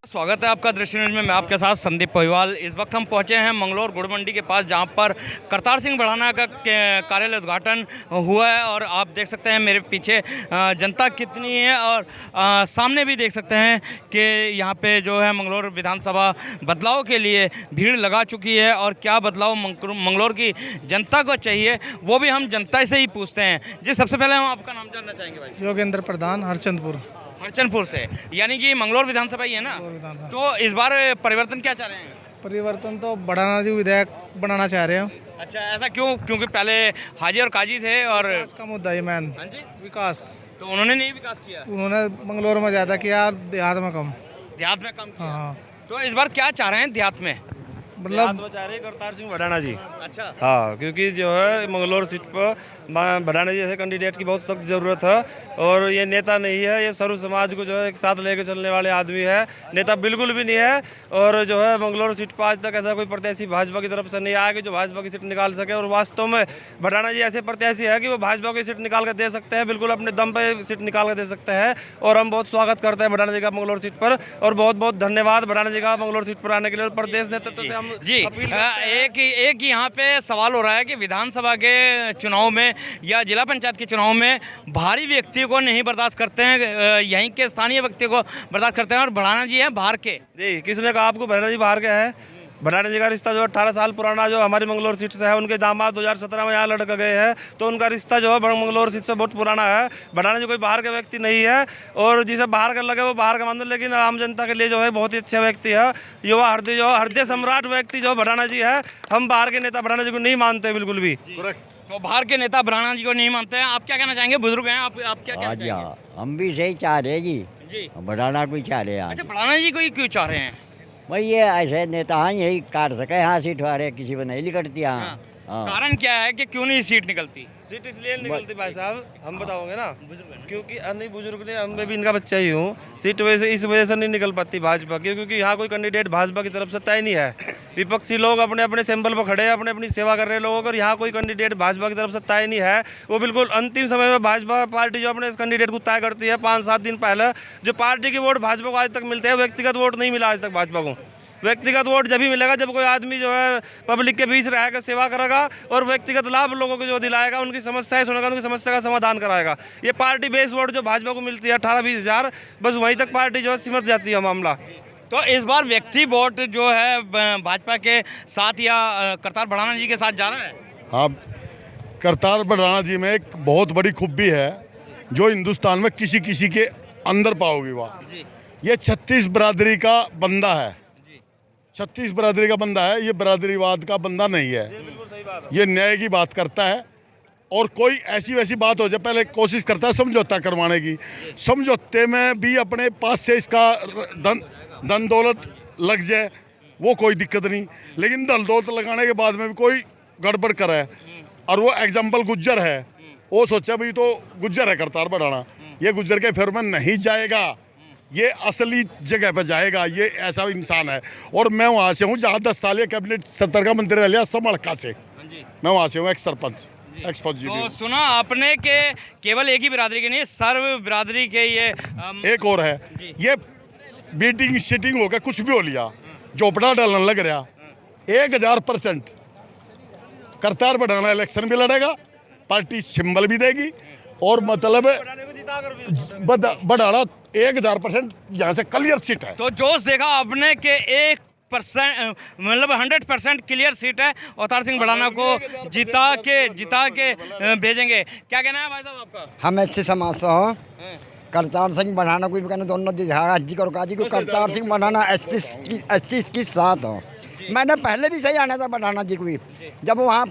स्वागत है आपका दृश्य न्यूज में। मैं आपके साथ संदीप पहिवाल। इस वक्त हम पहुंचे हैं मंगलौर गुड़ मंडी के पास, जहां पर करतार सिंह भड़ाना का कार्यालय उद्घाटन हुआ है। और आप देख सकते हैं मेरे पीछे जनता कितनी है, और सामने भी देख सकते हैं कि यहां पे जो है मंगलौर विधानसभा बदलाव के लिए भीड़ लगा चुकी है। और क्या बदलाव मंगलौर की जनता को चाहिए, वो भी हम जनता से ही पूछते हैं। जी, सबसे पहले हम आपका नाम जानना चाहेंगे भाई। योगेंद्र प्रधान, हरचंदपुर से, यानी कि मंगलौर विधानसभा ही है ना। तो इस बार परिवर्तन क्या चाह रहे हैं? परिवर्तन तो बढ़ाना जी, विधायक बनाना चाह रहे हैं। अच्छा, ऐसा क्यों? क्योंकि पहले हाजी और काजी थे और विकास का मुद्दा है मैन। हाँ जी, विकास तो उन्होंने नहीं विकास किया। उन्होंने मंगलौर में ज़्यादा किया, देहात में कम। देहात में कम किया। हाँ, तो इस बार क्या चाह रहे हैं देहात में? मतलब चाह रहे करतार सिंह भड़ाना जी। अच्छा, हाँ, क्योंकि जो है मंगलौर सीट पर भड़ाना जी जैसे कैंडिडेट की बहुत सख्त ज़रूरत है। और ये नेता नहीं है, ये सर्व समाज को जो है एक साथ लेकर चलने वाले आदमी है। नेता बिल्कुल भी नहीं है। और जो है मंगलौर सीट पर आज तक ऐसा कोई प्रत्याशी भाजपा की तरफ से नहीं आया कि जो भाजपा की सीट निकाल सके। और वास्तव में भड़ाना जी ऐसे प्रत्याशी है कि वो भाजपा की सीट निकाल कर दे सकते हैं, बिल्कुल अपने दम पे सीट निकाल कर दे सकते हैं। और हम बहुत स्वागत करते हैं भड़ाना जी का मंगलौर सीट पर, और बहुत बहुत धन्यवाद भड़ाना जी का मंगलौर सीट पर आने के लिए। और प्रदेश नेतृत्व से हम जी, एक यहाँ पे सवाल हो रहा है कि विधानसभा के चुनाव में या जिला पंचायत के चुनाव में बाहरी व्यक्ति को नहीं बर्दाश्त करते हैं, यहीं के स्थानीय व्यक्ति को बर्दाश्त करते हैं। और भड़ाना जी हैं बाहर के। जी, किसने कहा आपको भड़ाना जी बाहर के हैं? भड़ाना जी का रिश्ता जो 18 साल पुराना जो हमारी मंगलौर सीट से है, उनके दामाद 2017 में यहाँ लड़क गए हैं, तो उनका रिश्ता जो है मंगलौर सीट से बहुत पुराना है। भड़ाना जी कोई बाहर के व्यक्ति नहीं है। और जिसे बाहर का लगे वो बाहर का मान लो, लेकिन आम जनता के लिए जो है बहुत ही अच्छा व्यक्ति है। युवा हृदय जो हृदय सम्राट व्यक्ति जो भड़ाना जी है। हम बाहर के नेता भड़ाना जी को नहीं मानते बिल्कुल भी। तो बाहर के नेता भड़ाना जी को नहीं मानते हैं। आप क्या कहना चाहेंगे? बुजुर्ग हैं आप क्या कहना चाहेंगे? हाँ, हम भी सही चाह रहे जी। जी, बढ़ाना कोई चाह रहे हैं। अच्छा, भड़ाना जी को ही क्यों चाह रहे हैं? भाई ये ऐसे नेता हैं, यही काट सके यहाँ सीट वाले, किसी को नहीं निकलती यहाँ। हाँ। कारण क्या है कि क्यों नहीं सीट निकलती? सीट इसलिए निकलती भाई साहब, हम बताओगे ना, क्योंकि नहीं बुजुर्ग ने, हम भी इनका बच्चा ही हूँ। सीट वैसे इस वजह से नहीं निकल पाती भाजपा की, क्योंकि यहाँ कोई कैंडिडेट भाजपा की तरफ से तय नहीं है। विपक्षी लोग अपने अपने सिंबल पर खड़े हैं, अपने अपनी सेवा कर रहे हैं लोगों को। यहाँ कोई कैंडिडेट भाजपा की तरफ से तय नहीं है। वो बिल्कुल अंतिम समय में भाजपा पार्टी जो अपने इस कैंडिडेट को तय करती है 5-7 दिन पहले। जो पार्टी की वोट भाजपा को आज तक मिलते हैं, व्यक्तिगत वोट नहीं मिला आज तक भाजपा को। व्यक्तिगत वोट जब भी मिलेगा जब कोई आदमी जो है पब्लिक के बीच रहेगा, सेवा करेगा और व्यक्तिगत लाभ लोगों को जो दिलाएगा, उनकी समस्याएं सुनेगा, उनकी समस्या का समाधान कराएगा। ये पार्टी बेस वोट जो भाजपा को मिलती है 18-20 हज़ार, बस वहीं तक पार्टी जो है सिमट जाती है मामला। तो इस बार व्यक्ति वोट जो है भाजपा के साथ या करतार भड़ाना जी के साथ जा रहा है? हाँ, करतार भड़ाना जी में एक बहुत बड़ी खूबी है जो हिंदुस्तान में किसी किसी के अंदर पाओगी। वह ये 36 बरादरी का बंदा है। 36 बरादरी का बंदा है, ये बरादरीवाद का बंदा नहीं है। ये न्याय की बात करता है। और कोई ऐसी वैसी बात हो जाए, पहले कोशिश करता है समझौता करवाने की। समझौते में भी अपने पास से इसका धन दौलत लग जाए, वो कोई दिक्कत नहीं। लेकिन धन दौलत लगाने के बाद में भी कोई गड़बड़ करे, और वो एग्जाम्पल गुज्जर है, वो सोचा भाई तो गुज्जर है करतार भड़ाना, ये गुज्जर के फेर में नहीं जाएगा, ये असली जगह पे जाएगा। ये ऐसा इंसान है। और मैं वहाँ से हूँ जहाँ 10 साल कैबिनेट 70 का मंत्री रह लिया, समड़का से। मैं वहाँ से हूँ, एक्स सरपंच, एक्स फौजी। तो सुना आपने कि केवल एक ही बिरादरी के नहीं, सर्व बिरादरी के ये एक और है, ये बीटिंग सीटिंग हो गया, कुछ भी हो लिया, झोपड़ा डालने लग रहा। 1000% करतार भड़ाना इलेक्शन भी लड़ेगा, पार्टी सिंबल भी देगी, और मतलब भड़ाना 1000% यहाँ से क्लियर सीट है। तो जोश देखा आपने कि 1% मतलब 100% क्लियर सीट है। अवतार सिंह भड़ाना को जिता के भेजेंगे। क्या कहना है भाई साहब आपका? हम अच्छे समाज से हो। करतार सिंह बढ़ाना कोई भी कहना, दोनों दिखागा जी को काजी को। करतार सिंह बढ़ाना 25 के साथ हो। मैंने पहले भी सही आना था बढ़ाना जी को भी, जब वहाँ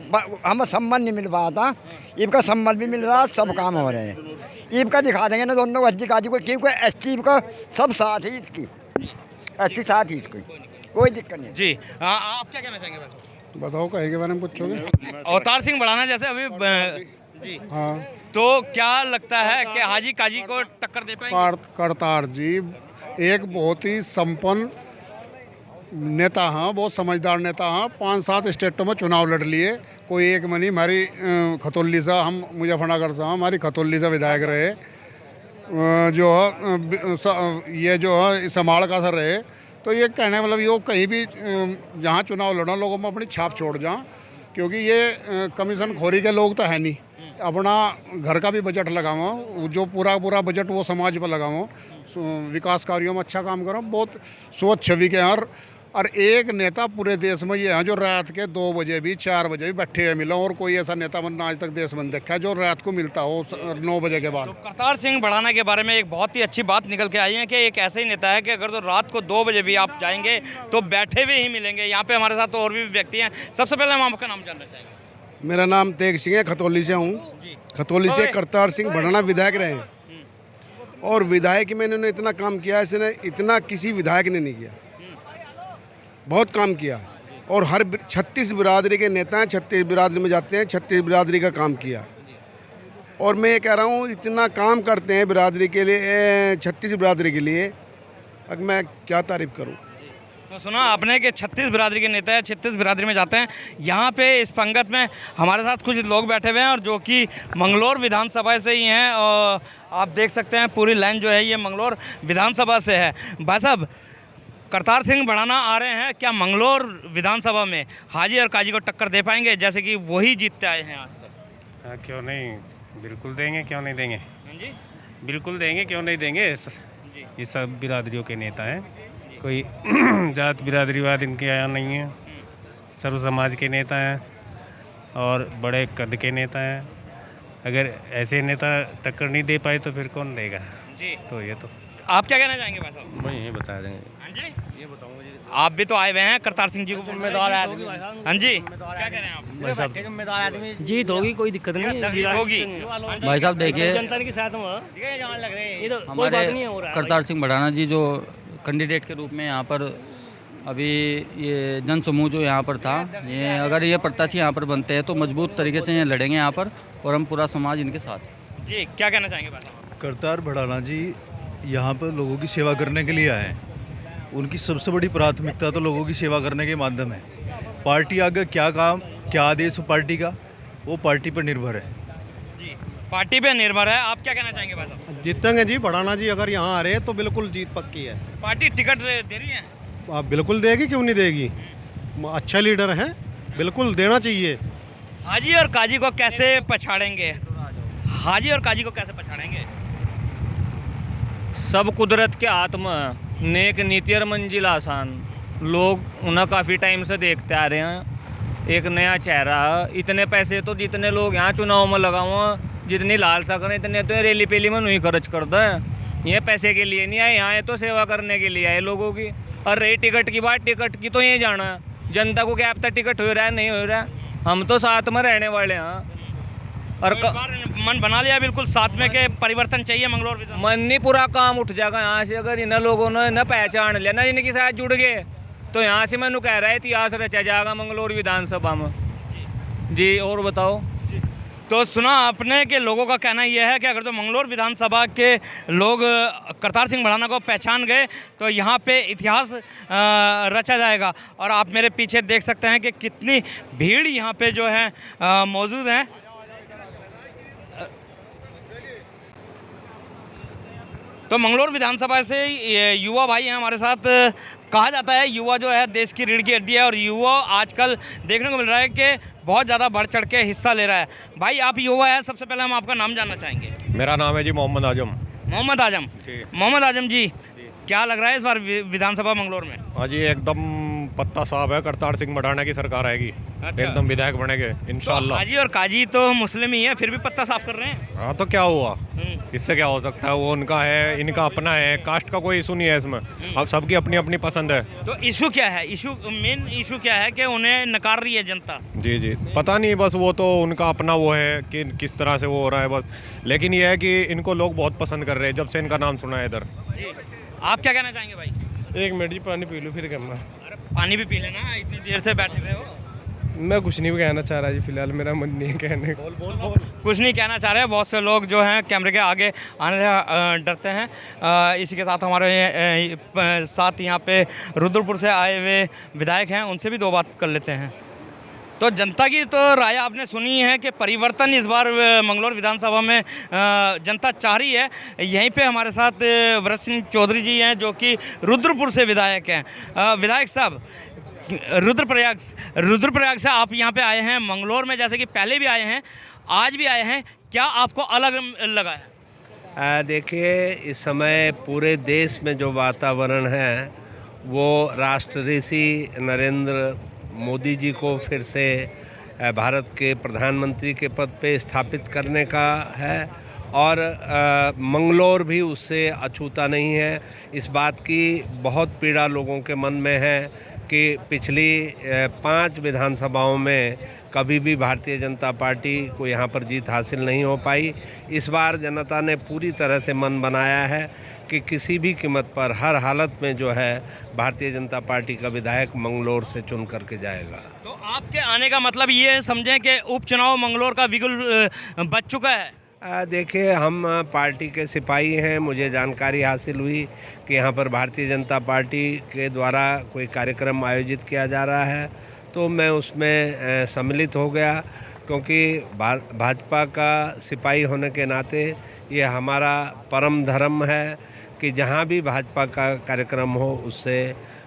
हमें सम्मान नहीं मिल पाया था। इनका सम्मान भी मिल रहा, सब काम हो रहे हैं। ईब का दिखा देंगे ना दोनों हज्जी काजी को, क्योंकि एस का सब साथ ही इसकी, एस साथ ही इसको, कोई दिक्कत नहीं। जी, आप क्या कहना चाहेंगे भाई? बताओ कहीं के बारे में पूछोगे? अवतार सिंह भड़ाना जैसे अभी जी, हाँ, तो क्या लगता है कि हाजी काजी को टक्कर दे पाएंगे? करतार जी एक बहुत ही संपन्न नेता हैं, बहुत समझदार नेता हैं। 5-7 स्टेटों में चुनाव लड़ लिए, कोई एक मनी। हमारी खतौली से, हम मुजफ्फरनगर से हैं, हमारी खतौली से विधायक रहे। जो है ये जो है समाड़ का सर रहे, तो ये कहने मतलब ये कहीं भी जहाँ चुनाव लड़ो लोगों में अपनी छाप छोड़ जाएं, क्योंकि ये कमीशन खोरी के लोग तो है नहीं। अपना घर का भी बजट लगाओ, जो पूरा बजट वो समाज पर लगाओ, विकास कार्यों में अच्छा काम करो, बहुत सोच छवि के हैं। और एक नेता पूरे देश में ये है जो रात के 2 बजे भी 4 बजे भी बैठे हैं मिला, और कोई ऐसा नेता बनना आज तक देश में देखा है जो रात को मिलता हो 9 बजे के बाद। तो करतार सिंह भड़ाना के बारे में एक बहुत ही अच्छी बात निकल के आई है कि एक ऐसे ही नेता है कि अगर तो रात को 2 बजे भी आप जाएंगे तो बैठे हुए ही मिलेंगे। यहाँ पे हमारे साथ तो और भी व्यक्ति हैं। सबसे पहले हम आपका नाम जानना चाहेंगे। मेरा नाम तेग सिंह है, खतौली से हूँ। खतौली से करतार सिंह भड़ाना विधायक रहे हैं, और विधायक में इन्होंने इतना काम किया है, इसने इतना किसी विधायक ने नहीं किया। बहुत काम किया, और हर 36 बिरादरी के नेता हैं, 36 बिरादरी में जाते हैं, 36 बिरादरी का काम किया। और मैं ये कह रहा हूँ इतना काम करते हैं बिरादरी के लिए, 36 बिरादरी के लिए, अब मैं क्या तारीफ़ करूँ। तो सुना आपने कि 36 बिरादरी के नेता है, 36 बिरादरी में जाते हैं। यहाँ पे इस पंगत में हमारे साथ कुछ लोग बैठे हुए हैं और जो कि मंगलौर विधानसभा से ही हैं, और आप देख सकते हैं पूरी लाइन जो है ये मंगलौर विधानसभा से है। भाई साहब, करतार सिंह भड़ाना आ रहे हैं, क्या मंगलौर विधानसभा में हाजी और काजी को टक्कर दे पाएंगे, जैसे कि वही जीतते आए हैं आज तक? हाँ, क्यों नहीं, बिल्कुल देंगे, क्यों नहीं देंगे। जी, बिल्कुल देंगे, क्यों नहीं देंगे। ये सब बिरादरियों के नेता हैं, कोई जात बिरादरीवाद इनके यहाँ नहीं है। सर्व समाज के नेता हैं और बड़े कद के नेता हैं। अगर ऐसे नेता टक्कर नहीं दे पाए तो फिर कौन देगा। जी, तो ये तो आप क्या कहना चाहेंगे भाई साहब? मैं यही बता देंगे। हाँ जी, ये बताऊंगा जी। आप भी तो आए हुए हैं करतार सिंह जी को जिम्मेदार आदमी। हाँ जी, क्या कह रहे हैं आप? भाई साहब जीत होगी, कोई दिक्कत नहीं है, जीत होगी। भाई साहब देखिए, जनता के साथ ये तो कोई हमारे बात नहीं हो रहा है। करतार सिंह भड़ाना जी जो कैंडिडेट के रूप में यहाँ पर अभी ये जन समूह जो यहाँ पर था, ये अगर ये प्रत्याशी यहाँ पर बनते हैं तो मजबूत तरीके से ये लड़ेंगे यहाँ पर, और हम पूरा समाज इनके साथ है। जी, क्या कहना चाहेंगे भाई साहब? करतार भड़ाना जी यहाँ पर लोगों की सेवा करने के लिए आए हैं। उनकी सबसे बड़ी प्राथमिकता तो लोगों की सेवा करने के माध्यम है। पार्टी आगे क्या काम, क्या आदेश पार्टी का, वो पार्टी पर निर्भर है। जी, पार्टी पे निर्भर है। आप क्या कहना चाहेंगे भाई साहब? जीतेंगे जी, भड़ाना जी अगर यहाँ आ रहे हैं तो बिल्कुल जीत पक्की है। पार्टी टिकट दे रही है? आप बिल्कुल देगी, क्यों नहीं देगी। अच्छा लीडर है, बिल्कुल देना चाहिए। हाजी और काजी को कैसे पछाड़ेंगे? हाजी और काजी को कैसे पछाड़ेंगे? सब कुदरत के हाथ में, नेक नीति और मंजिल आसान। लोग उन्हें काफ़ी टाइम से देखते आ रहे हैं, एक नया चेहरा। इतने पैसे तो जितने लोग यहाँ चुनाव में लगाओ, जितनी लालसा करें इतने तो रैली पेली में नहीं खर्च करते हैं। ये पैसे के लिए नहीं आए, यहाँ तो सेवा करने के लिए आए लोगों की। और रही टिकट की बात, टिकट की तो ये जाना है जनता को क्या अब तक टिकट हो रहा है नहीं हो रहा है। हम तो साथ में रहने वाले हैं, और मन बना लिया बिल्कुल साथ में के परिवर्तन चाहिए मंगलौर विधानसभा। मन नहीं, पूरा काम उठ जाएगा यहाँ से अगर इन लोगों ने न पहचान लिया, ना इनके साथ जुड़ गए, तो यहाँ से मैंने कह रहा है इतिहास रचा जाएगा मंगलौर विधानसभा में। जी, और बताओ। तो सुना आपने कि लोगों का कहना यह है कि अगर तो मंगलौर विधानसभा के लोग करतार सिंह भड़ाना को पहचान गए तो यहाँ पे इतिहास रचा जाएगा। और आप मेरे पीछे देख सकते हैं कि कितनी भीड़ यहाँ पे जो है मौजूद है। तो मंगलौर विधानसभा से ये युवा भाई हैं हमारे साथ। कहा जाता है युवा जो है देश की रीढ़ की हड्डी है, और युवा आजकल देखने को मिल रहा है कि बहुत ज़्यादा बढ़ चढ़ के हिस्सा ले रहा है। भाई आप युवा है, सबसे पहले हम आपका नाम जानना चाहेंगे। मेरा नाम है जी मोहम्मद आजम। मोहम्मद आजम। मोहम्मद आजम जी, क्या लग रहा है इस बार विधानसभा मंगलौर में? हाँ जी, एकदम पत्ता साफ है, करतार सिंह भड़ाना की सरकार आएगी। अच्छा। एकदम विधायक बनेंगे इंशाल्लाह। हाजी और काजी तो मुस्लिम ही है, फिर भी पत्ता साफ कर रहे हैं। हाँ, तो क्या हुआ, इससे क्या हो सकता है। वो उनका है, इनका अपना है, कास्ट का कोई इशू नहीं है इसमें। अब सबकी अपनी अपनी पसंद है। तो इशू क्या है? इशू मेन इशू क्या है कि उन्हें नकार रही है जनता? जी जी, पता नहीं, बस वो तो उनका अपना वो है कि किस तरह से वो हो रहा है बस। लेकिन ये है कि इनको लोग बहुत पसंद कर रहे हैं जब से इनका नाम सुना है इधर। जी, आप क्या कहना चाहेंगे भाई? 1 मिनट जी, पानी पी लो फिर करना। अरे पानी भी पी लेना, इतनी देर से बैठे हुए हो। मैं कुछ नहीं कहना चाह रहा जी, फिलहाल मेरा मन नहीं है कहने का। कुछ नहीं कहना चाह रहे। बहुत से लोग जो हैं कैमरे के आगे आने से डरते हैं। इसी के साथ हमारे साथ यहाँ पे रुद्रपुर से आए हुए विधायक हैं, उनसे भी 2 बात कर लेते हैं। तो जनता की तो राय आपने सुनी है कि परिवर्तन इस बार मंगलौर विधानसभा में जनता चाह रही है। यहीं पे हमारे साथ व्रत सिंह चौधरी जी हैं जो कि रुद्रपुर से विधायक हैं। विधायक साहब, रुद्रप्रयाग से आप यहाँ पे आए हैं मंगलौर में, जैसे कि पहले भी आए हैं, आज भी आए हैं, क्या आपको अलग लगा है? देखिए, इस समय पूरे देश में जो वातावरण है वो राष्ट्र ऋषि नरेंद्र मोदी जी को फिर से भारत के प्रधानमंत्री के पद पे स्थापित करने का है और मंगलौर भी उससे अछूता नहीं है। इस बात की बहुत पीड़ा लोगों के मन में है कि पिछली 5 विधानसभाओं में कभी भी भारतीय जनता पार्टी को यहाँ पर जीत हासिल नहीं हो पाई। इस बार जनता ने पूरी तरह से मन बनाया है कि किसी भी कीमत पर हर हालत में जो है भारतीय जनता पार्टी का विधायक मंगलौर से चुन करके जाएगा। तो आपके आने का मतलब ये समझें कि उपचुनाव मंगलौर का बिगुल बच चुका है? देखिए, हम पार्टी के सिपाही हैं। मुझे जानकारी हासिल हुई कि यहाँ पर भारतीय जनता पार्टी के द्वारा कोई कार्यक्रम आयोजित किया जा रहा है, तो मैं उसमें सम्मिलित हो गया, क्योंकि भाजपा का सिपाही होने के नाते ये हमारा परम धर्म है कि जहाँ भी भाजपा का कार्यक्रम हो उससे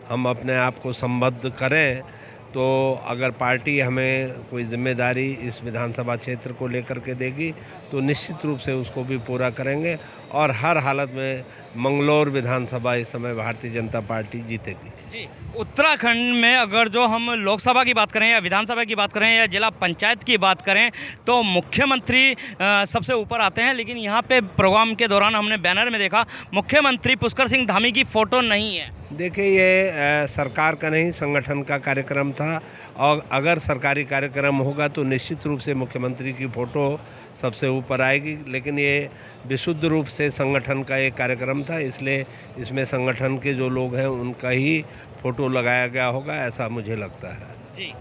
हम अपने आप को संबद्ध करें। तो अगर पार्टी हमें कोई जिम्मेदारी इस विधानसभा क्षेत्र को लेकर के देगी तो निश्चित रूप से उसको भी पूरा करेंगे और हर हालत में मंगलौर विधानसभा इस समय भारतीय जनता पार्टी जीतेगी। जी, उत्तराखंड में अगर जो हम लोकसभा की बात करें या विधानसभा की बात करें या जिला पंचायत की बात करें तो मुख्यमंत्री सबसे ऊपर आते हैं, लेकिन यहाँ पे प्रोग्राम के दौरान हमने बैनर में देखा मुख्यमंत्री पुष्कर सिंह धामी की फ़ोटो नहीं है। देखिए, ये सरकार का नहीं संगठन का कार्यक्रम था और अगर सरकारी कार्यक्रम होगा तो निश्चित रूप से मुख्यमंत्री की फ़ोटो सबसे ऊपर आएगी, लेकिन ये विशुद्ध रूप से संगठन का एक कार्यक्रम था, इसलिए इसमें संगठन के जो लोग हैं उनका ही फ़ोटो लगाया गया होगा, ऐसा मुझे लगता है। जी,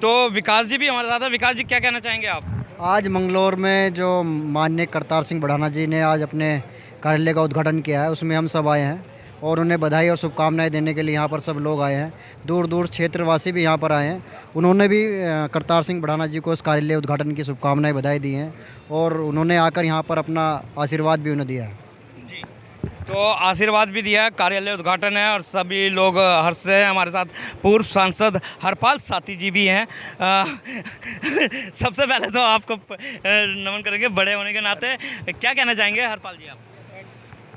तो विकास जी भी हमारे साथ हैं। विकास जी, क्या कहना चाहेंगे आप? आज मंगलौर में जो माननीय करतार सिंह बढ़ाना जी ने आज अपने कार्यालय का उद्घाटन किया है, उसमें हम सब आए हैं और उन्हें बधाई और शुभकामनाएं देने के लिए यहाँ पर सब लोग आए हैं। दूर दूर क्षेत्रवासी भी यहाँ पर आए हैं। उन्होंने भी करतार सिंह बढ़ाना जी को इस कार्यालय उद्घाटन की शुभकामनाएं बधाई दी हैं और उन्होंने आकर यहाँ पर अपना आशीर्वाद भी उन्हें दिया है। जी, तो आशीर्वाद भी दिया, कार्यालय उद्घाटन है और सभी लोग हर्ष से हैं। हमारे साथ पूर्व सांसद हरपाल साथी जी भी हैं। सबसे पहले तो आपको नमन करेंगे बड़े होने के नाते, क्या कहना चाहेंगे हरपाल जी आप?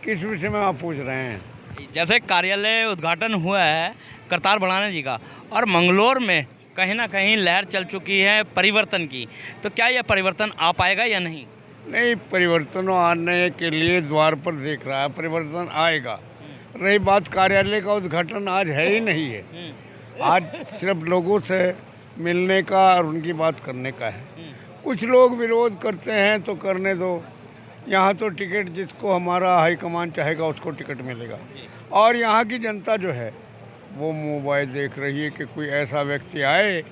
किस विषय में आप पूछ रहे हैं? जैसे कार्यालय उद्घाटन हुआ है करतार बढ़ाना जी का और मंगलौर में कहीं ना कहीं लहर चल चुकी है परिवर्तन की, तो क्या यह परिवर्तन आ पाएगा या नहीं? नहीं, परिवर्तन आने के लिए द्वार पर देख रहा है, परिवर्तन आएगा। रही बात कार्यालय का उद्घाटन आज है ही नहीं है, आज सिर्फ लोगों से मिलने का और उनकी बात करने का है। कुछ लोग विरोध करते हैं तो करने दो, यहाँ तो टिकट जिसको हमारा हाईकमान चाहेगा उसको टिकट मिलेगा। और यहाँ की जनता जो है वो मोबाइल देख रही है कि कोई ऐसा व्यक्ति आए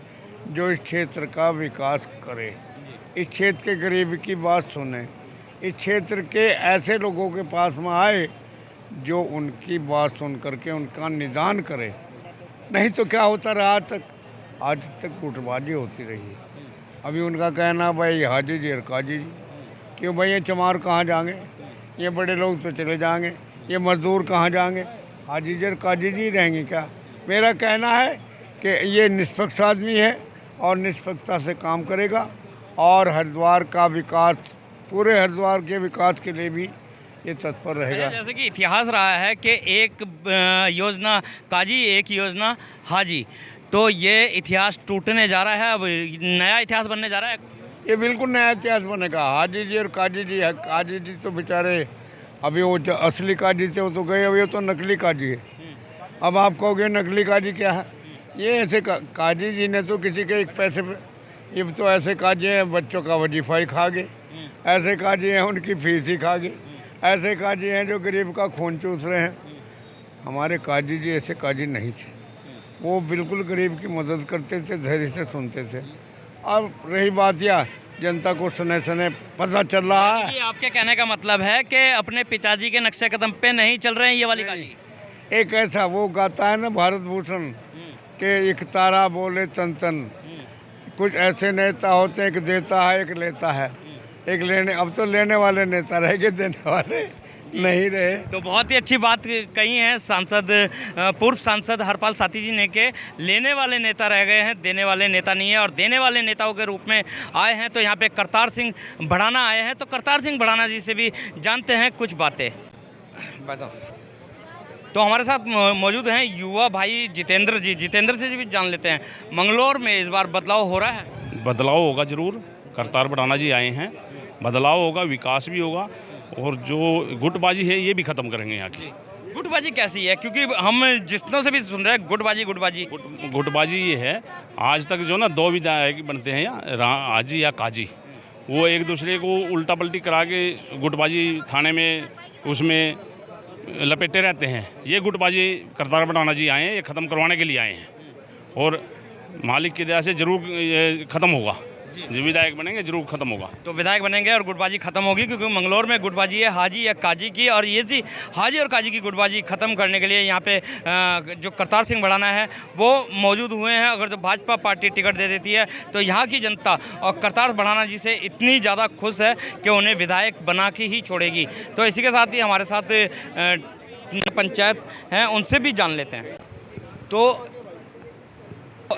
जो इस क्षेत्र का विकास करे, इस क्षेत्र के गरीब की बात सुने, इस क्षेत्र के ऐसे लोगों के पास में आए जो उनकी बात सुन करके उनका निदान करे। नहीं तो क्या होता रहा आज तक गुटबाजी होती रही है। अभी उनका कहना भाई हाजी जी और काजी जी, क्यों भाई ये चमार कहाँ जाएंगे, ये बड़े लोग तो चले जाएंगे, ये मजदूर कहाँ जाएंगे, हाजी जी और काजी जी रहेंगे क्या? मेरा कहना है कि ये निष्पक्ष आदमी है और निष्पक्षता से काम करेगा और हरिद्वार का विकास, पूरे हरिद्वार के विकास के लिए भी ये तत्पर रहेगा। जैसे कि इतिहास रहा है कि एक योजना काजी, एक योजना हाजी, तो ये इतिहास टूटने जा रहा है, अब नया इतिहास बनने जा रहा है। ये बिल्कुल नया इतिहास बनेगा। हाजी जी और काजी जी है, काजी जी तो बेचारे अभी वो जो असली काजी थे वो तो गए, अभी वो तो नकली काजी है। अब आप कहोगे नकली काजी क्या है? ये ऐसे काजी जी ने तो किसी के एक पैसे पे, ये तो ऐसे काजी हैं बच्चों का वजीफा ही खा गए, ऐसे काजी हैं उनकी फीस ही खा गए, ऐसे काजी हैं जो गरीब का खून चूस रहे हैं। हमारे काजी जी ऐसे काजी नहीं थे, वो बिल्कुल गरीब की मदद करते थे, धैर्य से सुनते थे। और रही बात यह जनता को सने सने पता चल रहा है। ये आपके कहने का मतलब है कि अपने पिताजी के नक्शे कदम पे नहीं चल रहे हैं ये वाली काजी? एक ऐसा वो गाता है ना भारत भूषण के, एक तारा बोले तन तन, कुछ ऐसे नेता होते हैं, एक देता है एक लेता है, एक लेने, अब तो लेने वाले नेता रह गए, देने वाले नहीं रहे। तो बहुत ही अच्छी बात कही है सांसद, पूर्व सांसद हरपाल साथी जी ने के लेने वाले नेता रह गए हैं, देने वाले नेता नहीं है। और देने वाले नेताओं के रूप में आए हैं तो यहाँ पे करतार सिंह भड़ाना आए हैं, तो करतार सिंह भड़ाना जी से भी जानते हैं कुछ बातें। तो हमारे साथ मौजूद हैं युवा भाई जितेंद्र जी, जितेंद्र से भी जान लेते हैं मंगलौर में इस बार बदलाव हो रहा है। बदलाव होगा ज़रूर, करतार भड़ाना जी आए हैं, बदलाव होगा, विकास भी होगा और जो गुटबाजी है ये भी ख़त्म करेंगे यहाँ की। गुटबाजी कैसी है, क्योंकि हम जितनों से भी सुन रहे हैं गुटबाजी ये है, आज तक जो ना दो विधायक बनते हैं या आजी या काजी, वो एक दूसरे को उल्टा पलटी करा के गुटबाजी थाने में उसमें लपेटे रहते हैं। ये गुटबाजी करतार भड़ाना जी आए हैं, ये ख़त्म करवाने के लिए आए हैं और मालिक की दया से ज़रूर ख़त्म होगा। जो विधायक बनेंगे जरूर ख़त्म होगा। तो विधायक बनेंगे और गुटबाजी ख़त्म होगी, क्योंकि मंगलौर में गुटबाजी है हाजी या काजी की, और ये जी हाजी और काजी की गुटबाजी ख़त्म करने के लिए यहाँ पे जो करतार सिंह भड़ाना है वो मौजूद हुए हैं। अगर जो भाजपा पार्टी टिकट दे देती है तो यहाँ की जनता और करतार भड़ाना जी से इतनी ज़्यादा खुश है कि उन्हें विधायक बना के ही छोड़ेगी। तो इसी के साथ ही हमारे साथ पंचायत हैं, उनसे भी जान लेते हैं। तो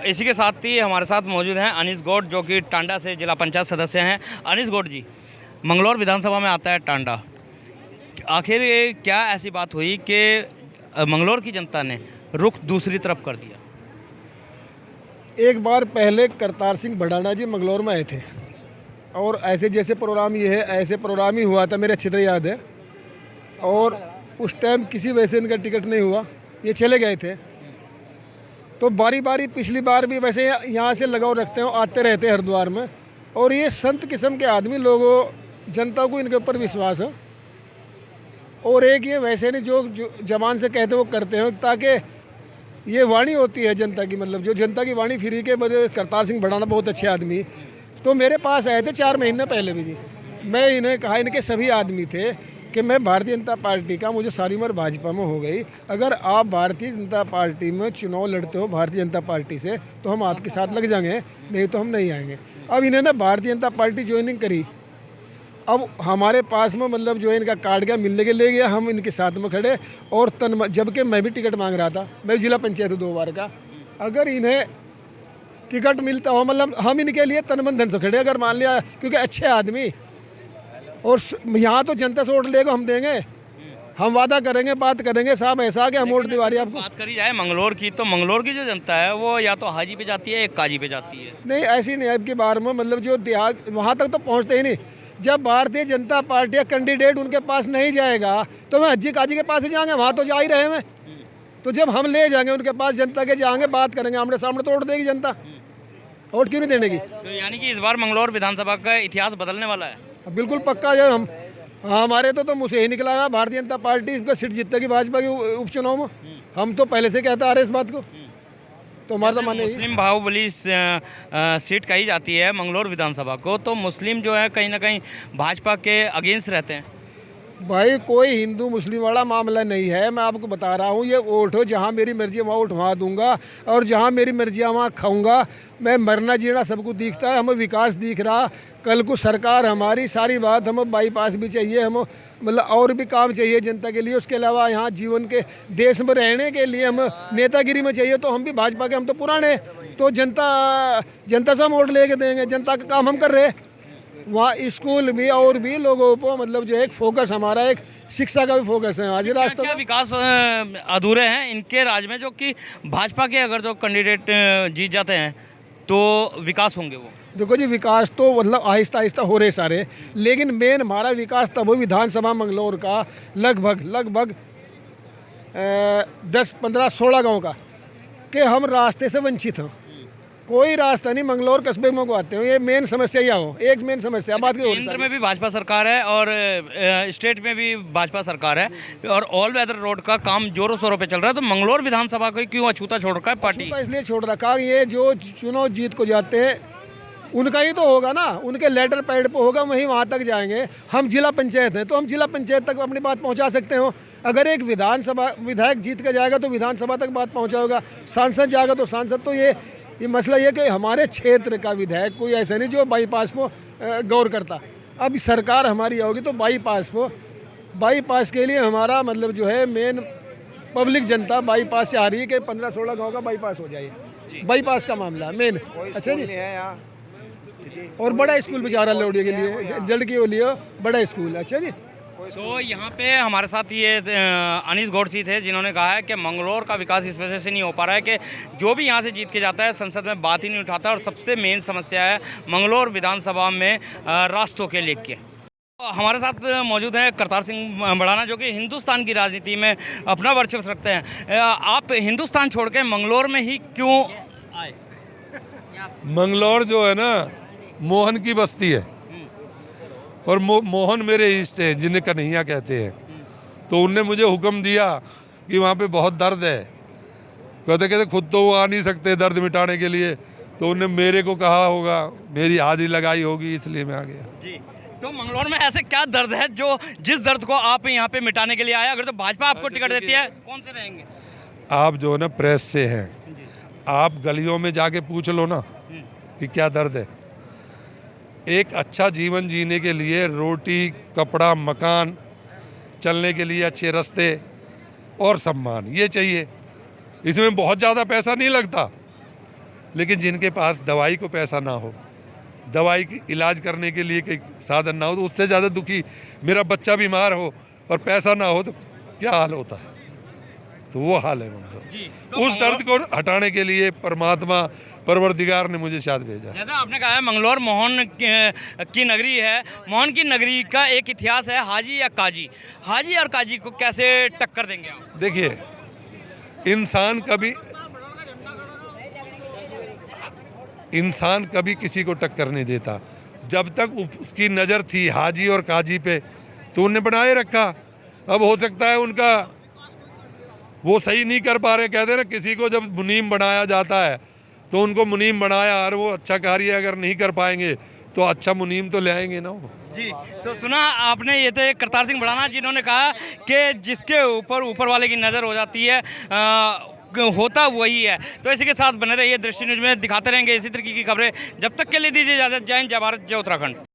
इसी के साथ ही हमारे साथ मौजूद हैं अनीस गौड़, जो कि टांडा से जिला पंचायत सदस्य हैं। अनीस गौड़ जी, मंगलौर विधानसभा में आता है टांडा, आखिर क्या ऐसी बात हुई कि मंगलौर की जनता ने रुख दूसरी तरफ कर दिया? एक बार पहले करतार सिंह भड़ाना जी मंगलौर में आए थे और ऐसे जैसे प्रोग्राम ये है ऐसे प्रोग्राम ही हुआ था, मेरे अच्छी तरह याद है। और उस टाइम किसी वजह से इनका टिकट नहीं हुआ, ये चले गए थे। तो बारी बारी पिछली बार भी वैसे यहाँ से लगाव रखते हैं, आते रहते हैं हरिद्वार में। और ये संत किस्म के आदमी, लोगों जनता को इनके ऊपर विश्वास है। और एक ये वैसे नहीं जो जबान से कहते वो करते हैं, ताकि ये वाणी होती है जनता की, मतलब जो जनता की वाणी फ्री के वजह। करतार सिंह भड़ाना बहुत अच्छे आदमी, तो मेरे पास आए थे 4 महीने पहले भी जी। मैं इन्हें कहा, इनके सभी आदमी थे कि मैं भारतीय जनता पार्टी का, मुझे सारी उम्र भाजपा में हो गई, अगर आप भारतीय जनता पार्टी में चुनाव लड़ते हो भारतीय जनता पार्टी से तो हम आपके साथ लग जाएंगे, नहीं तो हम नहीं आएंगे। अब इन्होंने भारतीय जनता पार्टी ज्वाइनिंग करी, अब हमारे पास में मतलब जो है इनका कार्ड गया, मिलने के ले गया, हम इनके साथ में खड़े। और जबकि मैं भी टिकट मांग रहा था, मैं जिला पंचायत 2 बार का, अगर इन्हें टिकट मिलता हो, मतलब हम इनके लिए तन मन धन से खड़े। अगर मान लिया, क्योंकि अच्छे आदमी, और यहाँ तो जनता से वोट लेगा, हम देंगे, हम वादा करेंगे, बात करेंगे, साहब ऐसा कि हम वोट दिवाली आपको। बात करी जाए मंगलौर की, तो मंगलौर की जो जनता है वो या तो हाजी पे जाती है या काजी पे जाती है। नहीं, ऐसी नहीं। अब की बार में मतलब जो देहात वहाँ तक तो पहुँचते ही नहीं। जब भारतीय जनता पार्टी का कैंडिडेट उनके पास नहीं जाएगा तो मैं हज्जी काजी के पास ही जाएंगे, वहाँ तो जा ही रहे हैं। तो जब हम ले जाएंगे उनके पास, जनता के जाएंगे, बात करेंगे, आमने सामने तो वोट देगी जनता, वोट क्यों नहीं देने की। तो यानी कि इस बार मंगलौर विधानसभा का इतिहास बदलने वाला है। बिल्कुल पक्का। जब हम हमारे तो मुझसे ही निकला है, भारतीय जनता पार्टी इसका सीट जीतेगी भाजपा के उपचुनाव में। हम तो पहले से कहते आ रहे इस बात को, तो हमारा तो माने मुस्लिम बाहुबली सीट कही जाती है मंगलौर विधानसभा को, तो मुस्लिम जो है कहीं ना कहीं भाजपा के अगेंस्ट रहते हैं। भाई कोई हिंदू मुस्लिम वाला मामला नहीं है, मैं आपको बता रहा हूँ। ये वोट हो, जहाँ मेरी मर्जी वहाँ वोट वहाँ दूंगा, और जहाँ मेरी मर्जी वहाँ खाऊंगा। मैं मरना जीना सबको दिखता है, हमें विकास दिख रहा। कल को सरकार हमारी सारी बात, हमें बाईपास भी चाहिए, हम मतलब और भी काम चाहिए जनता के लिए। उसके अलावा यहाँ जीवन के देश में रहने के लिए हम नेतागिरी में चाहिए, तो हम भी भाजपा के, हम तो पुराने, तो जनता से हम वोट लेके देंगे। जनता का काम हम कर रहे हैं। वहाँ स्कूल भी और भी लोगों को मतलब जो एक फोकस हमारा, एक शिक्षा का भी फोकस है। आज राष्ट्र क्या विकास अधूरे हैं इनके राज में, जो कि भाजपा के अगर जो कैंडिडेट जीत जाते हैं तो विकास होंगे? वो देखो जी, विकास तो मतलब आहिस्ता आहिस्ता हो रहे सारे, लेकिन मेन हमारा विकास तब हो विधानसभा मंगलौर का लगभग 10, 15, 16 गाँव का, कि हम रास्ते से वंचित हैं। कोई रास्ता नहीं, मंगलौर कस्बे में को आते हो। ये मेन समस्या यह हो, एक मेन समस्या। बात की केंद्र में भी भाजपा सरकार है और स्टेट में भी भाजपा सरकार है, और ऑल वेदर रोड का काम जोरों शोरों पे चल रहा है। तो मंगलौर विधानसभा को क्यों अछूता छोड़ रखा है पार्टी? इसलिए छोड़ रखा, ये जो चुनाव जीत को जाते हैं उनका ही तो होगा ना, उनके लेटर पैड पे होगा, वहीं वहाँ तक जाएंगे। हम जिला पंचायत हैं, तो हम जिला पंचायत तक अपनी बात पहुँचा सकते हो। अगर एक विधानसभा विधायक जीत कर जाएगा तो विधानसभा तक बात पहुँचाएगा, सांसद जाएगा तो सांसद। तो ये ये मसला ये कि हमारे क्षेत्र का विधायक कोई ऐसा नहीं जो बाईपास को गौर करता। अब सरकार हमारी होगी तो बाईपास के लिए हमारा मतलब जो है मेन पब्लिक जनता बाईपास से आ रही है कि 15-16 गांव का बाईपास हो जाए, बाईपास का मामला मेन। अच्छा जी, और बड़ा स्कूल बेचारा लौड़िया के लिए, लड़की के लिए बड़ा स्कूल। अच्छा जी, तो यहाँ पे हमारे साथ ये अनीस गौड़सी थे जिन्होंने कहा है कि मंगलौर का विकास इस वजह से नहीं हो पा रहा है कि जो भी यहाँ से जीत के जाता है संसद में बात ही नहीं उठाता, और सबसे मेन समस्या है मंगलौर विधानसभा में रास्तों के लेके। हमारे साथ मौजूद हैं करतार सिंह बढ़ाना जो कि हिंदुस्तान की राजनीति में अपना वर्चस्व रखते हैं। आप हिंदुस्तान छोड़ के मंगलौर में ही क्यों आए? मंगलौर जो है ना मोहन की बस्ती है, और मोहन मेरे इष्ट हैं जिन्हें कन्हैया कहते हैं। तो उनने मुझे हुक्म दिया कि वहाँ पे बहुत दर्द है, कहते खुद तो वो आ नहीं सकते दर्द मिटाने के लिए, तो उनने मेरे को कहा होगा, मेरी हाजिरी लगाई होगी, इसलिए मैं आ गया जी। तो मंगलौर में ऐसे क्या दर्द है जो जिस दर्द को आप यहाँ पे मिटाने के लिए आए? अगर तो भाजपा आपको टिकट देती है कौन से रहेंगे? आप जो है ना प्रेस से हैं, आप गलियों में जाके पूछ लो ना कि क्या दर्द है। एक अच्छा जीवन जीने के लिए रोटी, कपड़ा, मकान, चलने के लिए अच्छे रास्ते और सम्मान, ये चाहिए। इसमें बहुत ज़्यादा पैसा नहीं लगता, लेकिन जिनके पास दवाई को पैसा ना हो, दवाई की इलाज करने के लिए कोई साधन ना हो, तो उससे ज़्यादा दुखी। मेरा बच्चा बीमार हो और पैसा ना हो तो क्या हाल होता है, तो वो हाल है मंगलौर। तो उस दर्द को हटाने के लिए परमात्मा परवरदिगार ने मुझे शायद भेजा। जैसा आपने कहा है मंगलौर मोहन की नगरी है, मोहन की नगरी का एक इतिहास है, हाजी या काजी। हाजी और काजी को कैसे टक्कर देंगे आप? देखिए, इंसान कभी किसी को टक्कर नहीं देता। जब तक उसकी नज़र थी हाजी और काजी पे तो उन्हें बनाए रखा। अब हो सकता है उनका वो सही नहीं कर पा रहे, कहते ना किसी को जब मुनीम बनाया जाता है तो उनको मुनीम बनाया, और वो अच्छा कार्य अगर नहीं कर पाएंगे तो अच्छा मुनीम तो ले आएंगे ना वो। जी, तो सुना आपने, ये थे करतार सिंह बढ़ाना जिन्होंने कहा कि जिसके ऊपर वाले की नज़र हो जाती है होता वही है। तो इसी के साथ बने रहिए दृष्टि न्यूज़ में, दिखाते रहेंगे इसी तरीके की खबरें। जब तक के लिए दीजिए इजाज़त। जय हिंद, जय भारत, जय उत्तराखंड।